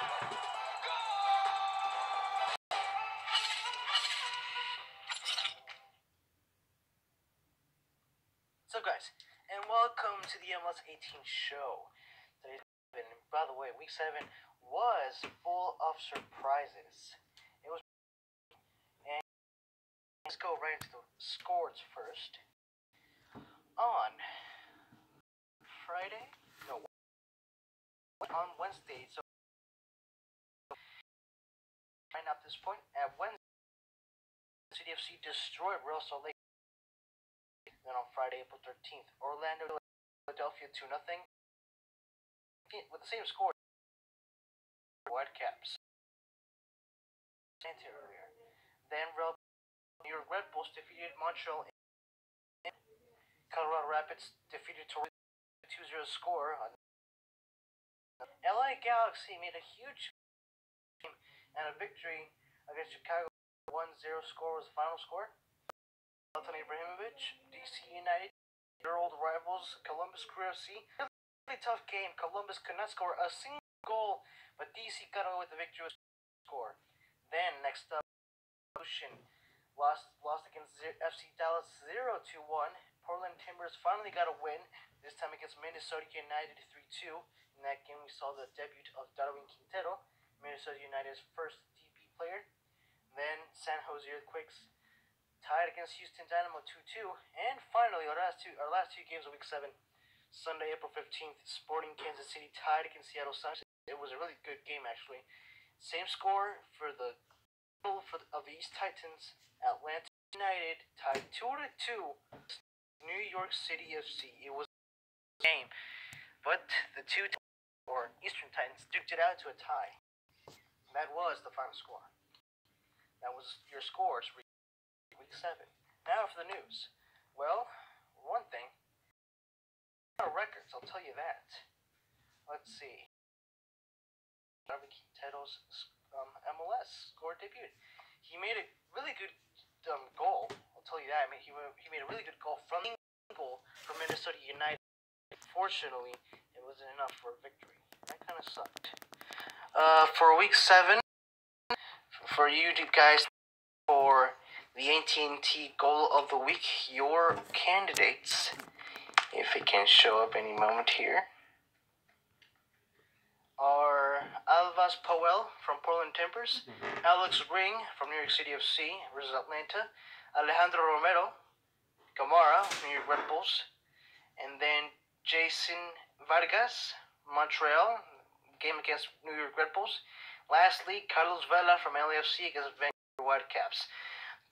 What's up, guys? And welcome to the MLS 18 show. And by the way, week 7 was full of surprises. It was. And let's go right into the scores first. On Friday? No, on Wednesday. So, right now at this point, at Wednesday, City FC destroyed Real Salt Lake. Then on Friday, April 13th, Orlando, Philadelphia 2-0. With the same score, Whitecaps. Earlier. Then New York Red Bulls defeated Montreal. Colorado Rapids defeated Toronto 2-0 score. LA Galaxy made a huge game and a victory against Chicago. 1-0 score was the final score. Zlatan Ibrahimovic, DC United, their old rivals, Columbus Crew FC. Really tough game. Columbus could not score a single goal, but DC got away with the victory score. Then next up, Ocean lost against FC Dallas 0-1. Portland Timbers finally got a win, this time against Minnesota United 3-2. In that game, we saw the debut of Darwin Quintero, Minnesota United's first DP player. Then San Jose Earthquakes tied against Houston Dynamo 2-2. And finally, our last two games of week 7. Sunday, April 15th, Sporting Kansas City tied against Seattle Sounders. It was a really good game, actually. Same score for the of the East Titans. Atlanta United tied 2-2. New York City FC. It was a game, but the Eastern Titans duked it out to a tie. And that was the final score. That was your scores for week 7. Now for the news. Well, one thing. Records, I'll tell you that. Let's see. Darwin Quintero's MLS score debut. He made a really good goal. I'll tell you that. I mean, he made a really good goal from Minnesota United. Fortunately, it wasn't enough for a victory. That kind of sucked. For week 7, for you guys, for the AT&T goal of the week, your candidates, if it can show up any moment here, are Alvas Powell from Portland Timbers, Alex Ring from New York City FC versus Atlanta, Alejandro Romero, Gamara, New York Red Bulls, and then Jason Vargas, Montreal, game against New York Red Bulls. Lastly, Carlos Vela from LAFC against Vancouver Whitecaps.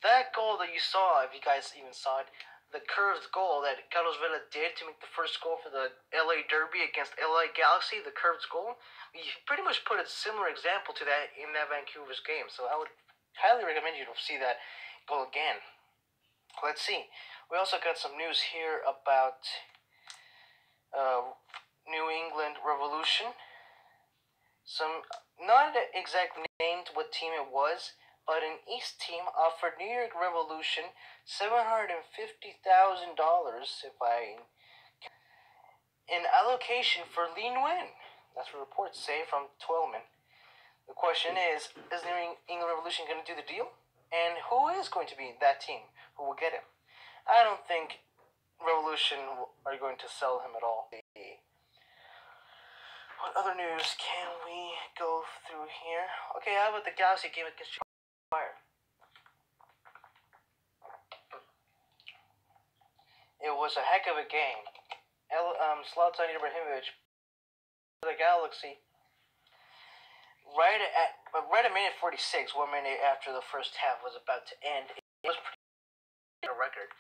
That goal that you saw, if you guys even saw it, the curved goal that Carlos Vela did to make the first goal for the LA Derby against LA Galaxy, the curved goal, we pretty much put a similar example to that in that Vancouver's game. So I would highly recommend you to see that goal again. Let's see. We also got some news here about New England Revolution. Some, not exactly named what team it was, but an East team offered New York Revolution $750,000 in allocation for Lee Nguyen. That's what reports say from Twelman. The question is New England Revolution going to do the deal? And who is going to be that team who will get him? I don't think Revolution are going to sell him at all. What other news can we go through here? Okay, how about the Galaxy game against Fire? It was a heck of a game. Zlatan Ibrahimovic, the Galaxy, right at minute 46, 1 minute after the first half was about to end. It was pretty a record.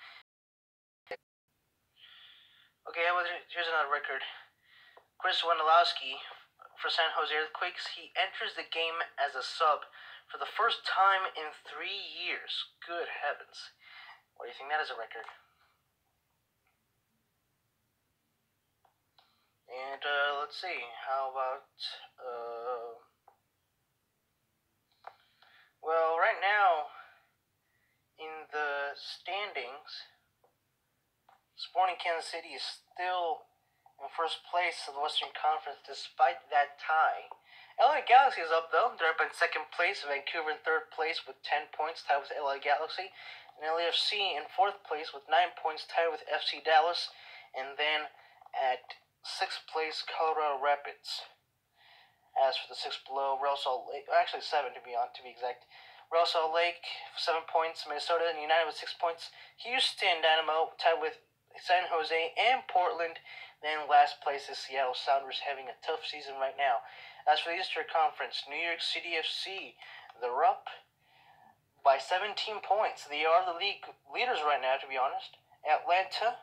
Okay, here's another record. Chris Wondolowski for San Jose Earthquakes. He enters the game as a sub for the first time in 3 years. Good heavens. What do you think that is a record? And let's see. How about well, right now in the standings, Sporting Kansas City is still in first place of the Western Conference despite that tie. LA Galaxy is up though. They're up in second place. Vancouver in third place with 10 points, tied with LA Galaxy. And LAFC in fourth place with 9 points, tied with FC Dallas. And then at sixth place, Colorado Rapids. As for the sixth below, Real Salt Lake, actually 7 to be exact. Real Salt Lake 7 points. Minnesota and United with 6 points. Houston Dynamo tied with San Jose and Portland. Then last place is Seattle Sounders, having a tough season right now. As for the Eastern Conference, New York City FC, they're up by 17 points. They are the league leaders right now, to be honest. Atlanta,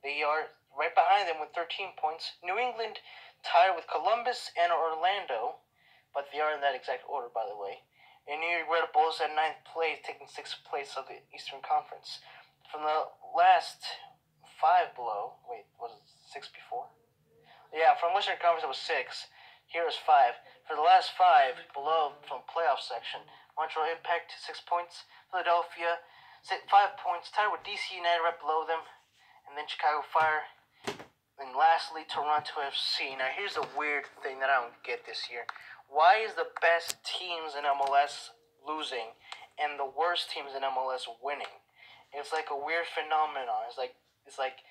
they are right behind them with 13 points. New England tied with Columbus and Orlando, but they are in that exact order, by the way. And New York Red Bulls at 9th place, taking 6th place of the Eastern Conference. From the last 5 below, wait, was it 6 before? Yeah, from Western Conference it was 6. Here is 5. For the last 5 below from playoff section, Montreal Impact 6 points, Philadelphia 5 points, tied with DC United right below them, and then Chicago Fire, and lastly Toronto FC. Now here's the weird thing that I don't get this year. Why is the best teams in MLS losing and the worst teams in MLS winning? It's like a weird phenomenon. It's like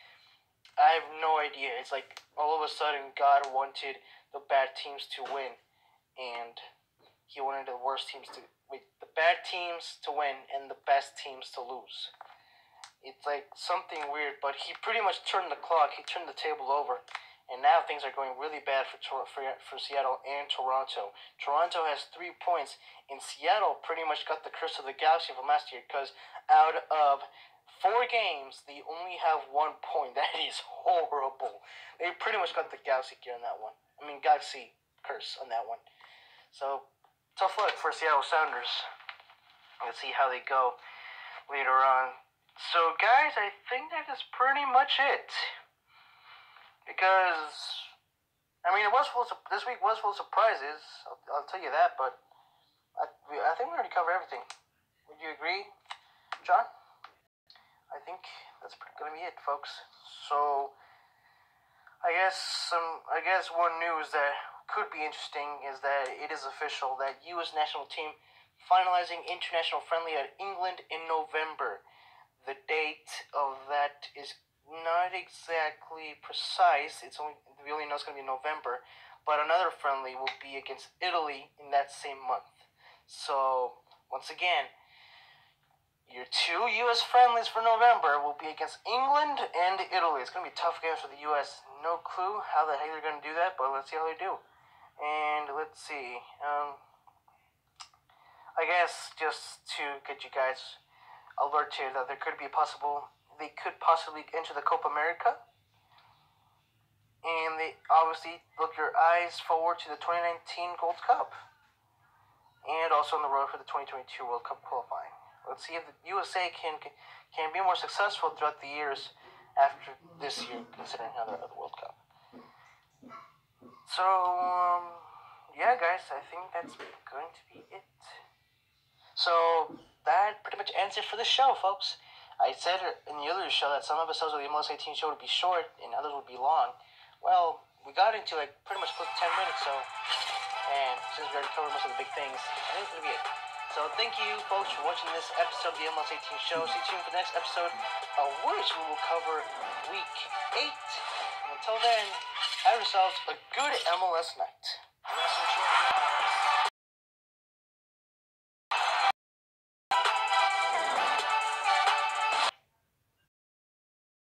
I have no idea. It's like all of a sudden God wanted the bad teams to win, and he wanted the bad teams to win and the best teams to lose. It's like something weird, but he pretty much turned the clock. He turned the table over, and now things are going really bad for Seattle and Toronto. Toronto has 3 points, and Seattle pretty much got the curse of the Galaxy from last year, because out of 4 games, they only have 1 point. That is horrible. They pretty much got the Galaxy gear on that one. Galaxy curse on that one. So, tough luck for Seattle Sounders. Let's see how they go later on. So, guys, I think that is pretty much it. Because, this week was full of surprises. I'll tell you that, but I think we already covered everything. Would you agree, John? I think that's gonna be it, folks. So, I guess one news that could be interesting is that it is official that U.S. national team finalizing international friendly at England in November. The date of that is not exactly precise. We only know it's going to be November, but another friendly will be against Italy in that same month. So once again, your 2 U.S. friendlies for November will be against England and Italy. It's going to be tough games for the U.S. No clue how the heck they're going to do that, but let's see how they do. And let's see. I guess just to get you guys alert here that they could possibly enter the Copa America. And they obviously look your eyes forward to the 2019 Gold Cup. And also on the road for the 2022 World Cup qualifying. Let's see if the USA can be more successful throughout the years after this year, considering how they're at the World Cup. So, yeah, guys, I think that's going to be it. So, that pretty much ends it for the show, folks. I said in the other show that some episodes of the MLS 18 show would be short and others would be long. Well, we got into pretty much close to 10 minutes, and since we already covered most of the big things, I think it's going to be it. So thank you, folks, for watching this episode of the MLS 18 show. Stay tuned for the next episode, which we will cover Week 8. And until then, have yourselves a good MLS night.